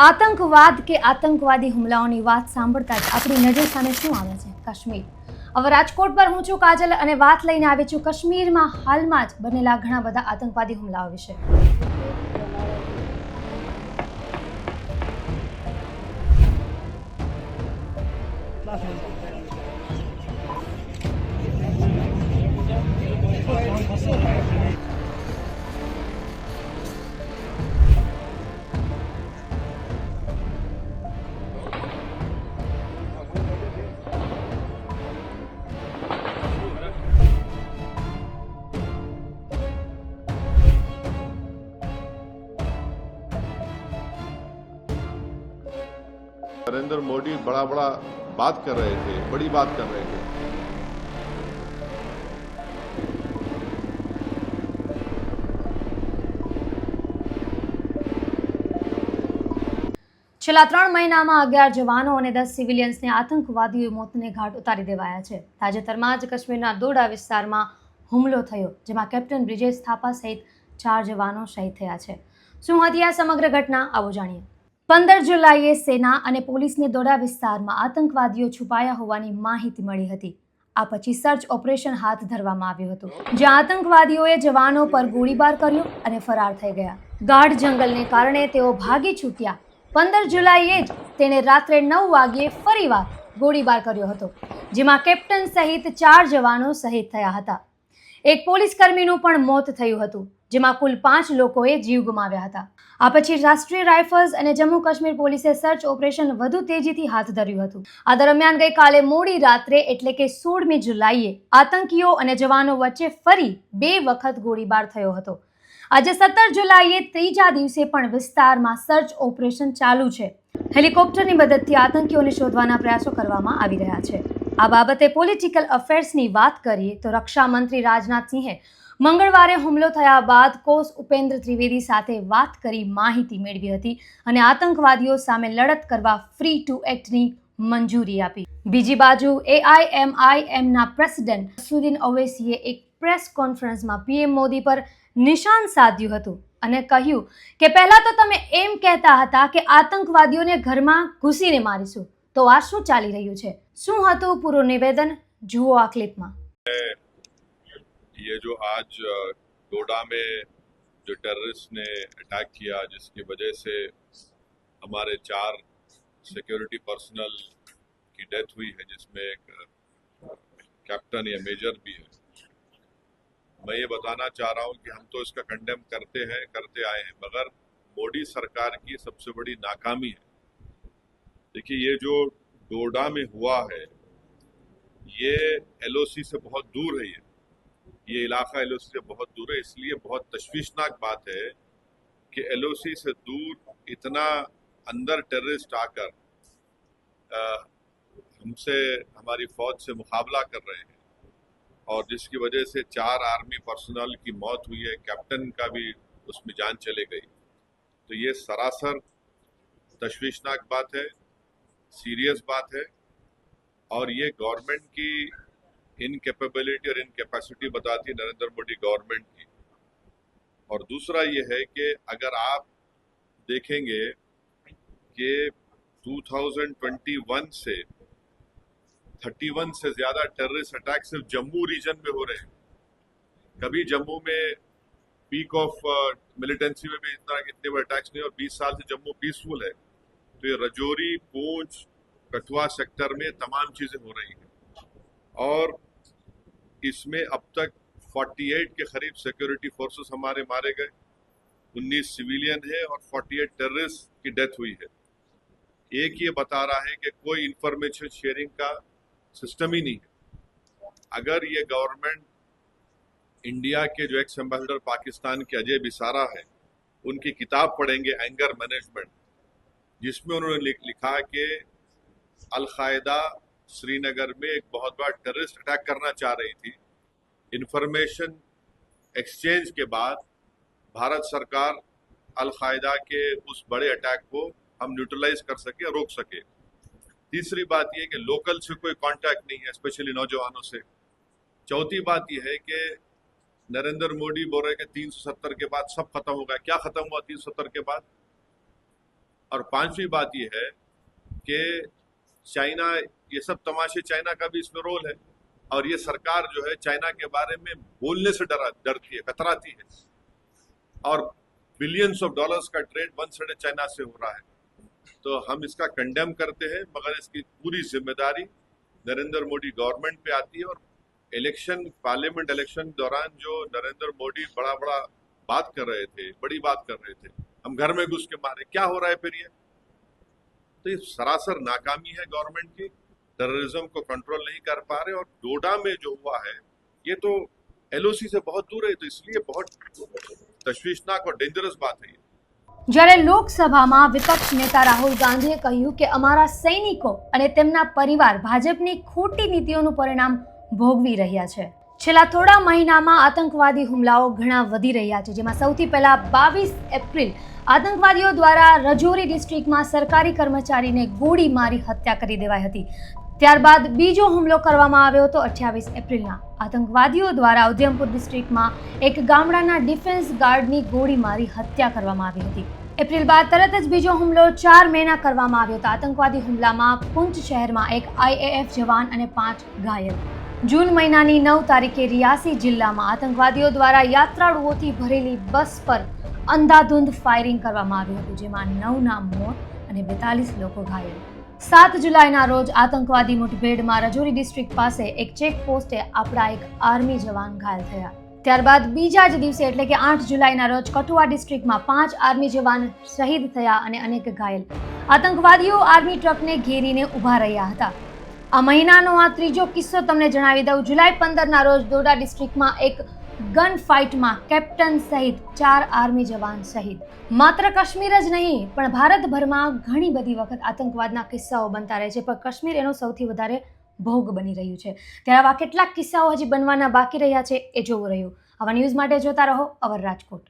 આતંકવાદ કે આતંકવાદી હુમલાઓની વાત સાંભળતા જ આપણી નજર સામે શું આવે છે? કાશ્મીર. હવે રાજકોટ પર હું છું કાજલ અને વાત લઈને આવી છું કાશ્મીરમાં હાલમાં જ બનેલા ઘણા બધા આતંકવાદી હુમલાઓ વિશે. नरेंद्र मोदी बड़ा बात कर रहे थे, बड़ी बात कर रहे थे. છેલ્લા 3 મહિનામાં 11 જવાનો અને 10 સિવિલિયન્સને આતંકવાદીઓએ મોતને ઘાટ ઉતારી દેવાયા છે. તાજેતરમાં જ કાશ્મીરના દોડા વિસ્તારમાં હુમલો થયો, જેમાં કેપ્ટન બ્રિજેશ થાપા સહિત 4 જવાનો શહીદ થયા છે. શું હતી આ સમગ્ર ઘટના? આવો જાણીએ. 15 જુલાઈએ સેના અને પોલીસને દોડા વિસ્તારમાં આતંકવાદીઓ છુપાયા હોવાની માહિતી મળી હતી. આ પછી સર્ચ ઓપરેશન હાથ ધરવામાં આવ્યું હતું, જ્યાં આતંકવાદીઓએ જવાનો પર ગોળીબાર કર્યો અને ફરાર થઈ ગયા. ગાઢ જંગલને કારણે તેઓ ભાગી છૂટ્યા. 15 જુલાઈએ જ તેણે રાત્રે 9 વાગ્યે ફરીવાર ગોળીબાર કર્યો હતો, જેમાં કેપ્ટન સહિત 4 જવાનો શહીદ થયા હતા. એક પોલીસકર્મીનું પણ મોત થયું હતું, જેમાં કુલ 5 લોકોએ જીવ ગુમાવ્યા હતા. આ પછી રાષ્ટ્રીય રાઇફલ્સ અને જમ્મુ કાશ્મીર પોલીસે સર્ચ ઓપરેશન વધુ તેજીથી હાથ ધર્યું હતું. આ દરમિયાન ગઈકાલે મોડી રાત્રે એટલે કે 16મી જુલાઈએ આતંકીઓ અને જવાનો વચ્ચે ફરી 2 વખત ગોળીબાર થયો હતો. આજે 17 જુલાઈએ ત્રીજા દિવસે પણ વિસ્તારમાં સર્ચ ઓપરેશન ચાલુ છે. હેલિકોપ્ટરની મદદથી આતંકીઓને શોધવાના પ્રયાસો કરવામાં આવી રહ્યા છે. આ બાબતે પોલિટિકલ અફેર્સની વાત કરીએ તો રક્ષા મંત્રી રાજનાથસિંહે મંગળવારે હુમલો થયા બાદ કોચ ઉપેન્દ્ર ત્રિવેદી સાથે વાત કરી માહિતી મેળવી હતી અને આતંકવાદીઓ સામે લડત કરવા ફ્રી ટુ એક્ટની મંજૂરી આપી. બીજી બાજુ AIMIMના પ્રેસિડેન્ટ સુદીન ઓવૈસીએ એક પ્રેસ કોન્ફરન્સમાં PM મોદી પર નિશાન સાધ્યું હતું અને કહ્યું કે પહેલા તો તમે એમ કહેતા હતા કે આતંકવાદીઓને ઘરમાં ઘૂસીને મારીશું, તો આ શું ચાલી રહ્યું છે? શું હતું પૂરું નિવેદન? જુઓ આ ક્લિપમાં. ये जो आज डोडा में जो टेररिस्ट ने अटैक किया, जिसकी वजह से हमारे 4 सिक्योरिटी पर्सनल की डेथ हुई है, जिसमें एक कैप्टन या मेजर भी है. मैं ये बताना चाह रहा हूँ कि हम तो इसका कंडेम करते आए हैं, मगर मोदी सरकार की सबसे बड़ी नाकामी है. देखिए, ये जो डोडा में हुआ है, ये LOC से बहुत दूर है. ये इलाका LOC से बहुत दूर है, इसलिए बहुत तशवीशनाक बात है कि LOC से दूर इतना अंदर टेररिस्ट आकर हमसे, हमारी फौज से मुकाबला कर रहे हैं, और जिसकी वजह से 4 आर्मी पर्सनल की मौत हुई है, कैप्टन का भी उसमें जान चले गई. तो ये सरासर तशवीशनाक बात है, सीरियस बात है, और ये गवर्नमेंट की इनकेपेबिलिटी और इनकेपेसिटी बताती है, नरेंद्र मोदी गवर्नमेंट की. और दूसरा ये है कि अगर आप देखेंगे कि 2021 से 31 से ज्यादा टेररिस्ट अटैक सिर्फ जम्मू रीजन में हो रहे हैं. कभी जम्मू में पीक ऑफ मिलिटेंसी में भी इतने बड़े अटैक्स नहीं, और 20 साल से जम्मू पीसफुल है. तो ये रजौरी, पूंछ, कठुआ सेक्टर में तमाम चीजें हो रही हैं, और इसमें अब तक 48 के करीब सिक्योरिटी फोर्सेस हमारे मारे गए, 19 सिविलियन है और 48 टेररिस्ट की डेथ हुई है. एक ये बता रहा है कि कोई इंफॉर्मेशन शेयरिंग का सिस्टम ही नहीं है. अगर ये गवर्नमेंट इंडिया के जो एक्स एम्बेसडर पाकिस्तान के अजय बिसारा है, उनकी किताब पढ़ेंगे एंगर मैनेजमेंट, जिसमें उन्होंने लिखा कि अल-कायदा श्रीनगर में एक बहुत बड़ा टेररिस्ट अटैक करना चाह रही थी. इंफॉर्मेशन एक्सचेंज के बाद भारत सरकार अल-कायदा के उस बड़े अटैक को हम न्यूट्रलाइज कर सके, रोक सके. तीसरी बात यह कि लोकल से कोई कांटेक्ट नहीं है, स्पेशली नौजवानों से. चौथी बात यह है कि नरेंद्र मोदी बोल रहे कि 370 के बाद सब खत्म हो गया. क्या खत्म हुआ 370 के बाद? और पांचवी बात ये है कि चाइना, ये सब तमाशे चाइना का भी इसमें रोल है, और ये सरकार जो है चाइना के बारे में बोलने से डरती है, कतराती है, और बिलियंस ऑफ डॉलर्स का ट्रेड वन साइड चाइना से हो रहा है। तो हम इसका कंडेम करते हैं, मगर इसकी पूरी जिम्मेदारी नरेंद्र मोदी गवर्नमेंट पे आती है। और इलेक्शन, पार्लियामेंट इलेक्शन दौरान जो नरेंद्र मोदी बड़ा बात कर रहे थे, बड़ी बात कर रहे थे, हम घर में घुस के मारे, क्या हो रहा है फिर ये? तो ये सरासर नाकामी है गवर्नमेंट की, टेररिज्म को कंट्रोल नहीं कर पा रहे। और डोडा में जो हुआ है ये तो एलओसी से बहुत दूर है, तो इसलिए बहुत तशवीशनाक और डेंजरस बात है ये। જ્યારે લોકસભામાં વિપક્ષ નેતા રાહુલ ગાંધીએ કહ્યું કે અમારા સૈનિકો અને તેમના પરિવાર ભાજપની ખોટી નીતિઓનું પરિણામ ભોગવી રહ્યા છે। છેલ્લા થોડા મહિનામાં આતંકવાદી હુમલાઓ ઘણા વધી રહ્યા છે, જેમાં સૌથી પહેલા 22 એપ્રિલ આતંકવાદીઓ દ્વારા રજૌરી ડિસ્ટ્રિક્ટમાં સરકારી કર્મચારીને ગોળી મારી હત્યા કરી દેવાઈ હતી। ત્યારબાદ બીજો હુમલો કરવામાં આવ્યો હતો 28 એપ્રિલના। આતંકવાદીઓ દ્વારા ઉધમપુર ડિસ્ટ્રિક્ટમાં એક ગામડાના ડિફેન્સ ગાર્ડની ગોળી મારી હત્યા કરવામાં આવી હતી। એપ્રિલ બાદ તરત જ બીજો હુમલો 4 મેના કરવામાં આવ્યો હતો। આતંકવાદી હુમલામાં પુંચ શહેરમાં એક IAF જવાન અને 5 ઘાયલ। જૂન મહિનાની 9 તારીખે રિયાસી જિલ્લામાં આતંકવાદીઓ દ્વારા યાત્રાળુઓથી ભરેલી બસ પર અંધાધૂંધ ફાયરિંગ કરવામાં આવ્યું હતું, જેમાં 9ના મોત અને 42 લોકો ઘાયલ। 7 જુલાઈના રોજ આતંકવાદી મુઠભેડમાં રજૌરી ડિસ્ટ્રિક્ટ પાસે એક ચેકપોસ્ટે આપણા એક આર્મી જવાન ઘાયલ થયા। ત્યારબાદ બીજા જ દિવસે એટલે કે 8 જુલાઈના રોજ કઠુઆ ડિસ્ટ્રિક્ટમાં 5 આર્મી જવાન શહીદ થયા અને અનેક ઘાયલ। આતંકવાદીઓ આર્મી ટ્રકને ઘેરીને ઊભા રહ્યા હતા। આ મહિનાનો આ ત્રીજો કિસ્સો તમને જણાવી દઉં। જુલાઈ 15ના રોજ ડોડા ડિસ્ટ્રિક્ટમાં એક ગન ફાઇટમાં કેપ્ટન સહિત 4 આર્મી જવાન શહીદ। માત્ર કાશ્મીર જ નહીં પણ ભારતભરમાં ઘણી બધી વખત આતંકવાદના કિસ્સાઓ બનતા રહે છે, પણ કાશ્મીર એનો સૌથી વધારે ભોગ બની રહ્યું છે। ત્યારે આવા કેટલાક કિસ્સાઓ હજી બનવાના બાકી રહ્યા છે એ જોવું રહ્યું। આવા ન્યૂઝ માટે જોતા રહો અવર રાજકોટ।